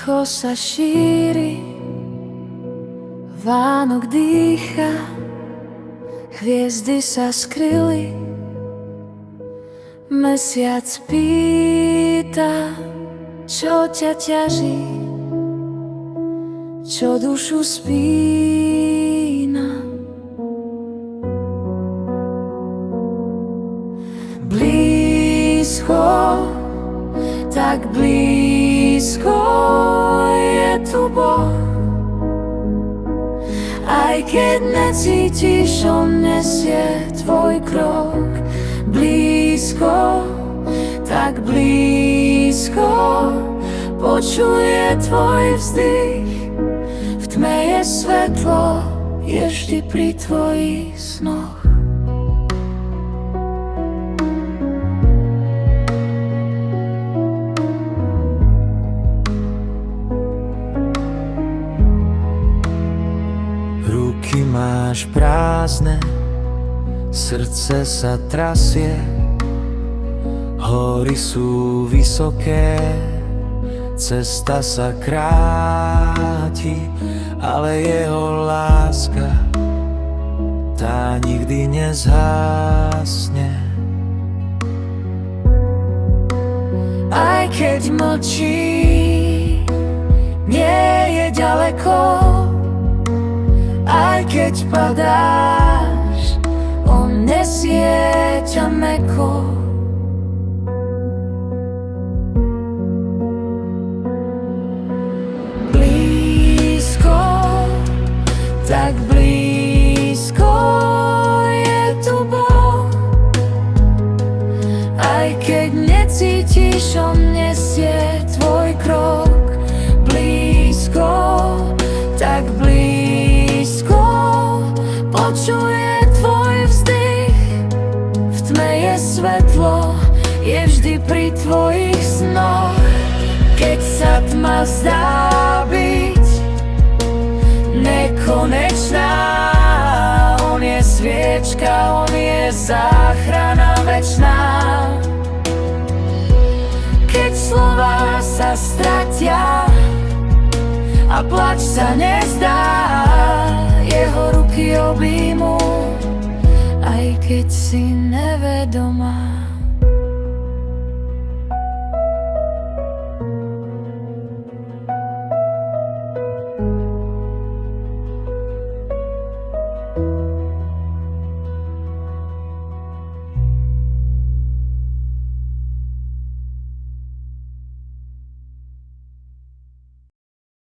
Ticho sa šíri, Vánok dýcha, hviezdy sa skryli, mesiac pýta, čo ťa ťaží, čo dušu spína. Blízko, tak blízko je tu Boh. Aj keď necítiš, on nesie tvoj krok. Blízko, tak blízko, počuje tvoj vzdych. V tme je svetlo, je vždy pri tvojich snoch. Ruky máš prázdne, srdce sa trasie, hory sú vysoké, cesta sa kráti, ale jeho láska tá nikdy nezhasne. Aj keď mlčí, nie je ďaleko. Aj keď padáš, on nesie ťa mäkko. Blízko, tak blízko je tu Boh. Aj keď necítiš, on nesie tvoj krok. Blízko, tak blízko, počuje tvoj vzdych. V tme je svetlo, je vždy pri tvojich snoch. Keď sa tma zdá byť nekonečná, on je sviečka, on je záchrana večná. Keď slová sa stratia a plač sa nezdá, jeho ruky objímu, aj keď si nevedomá.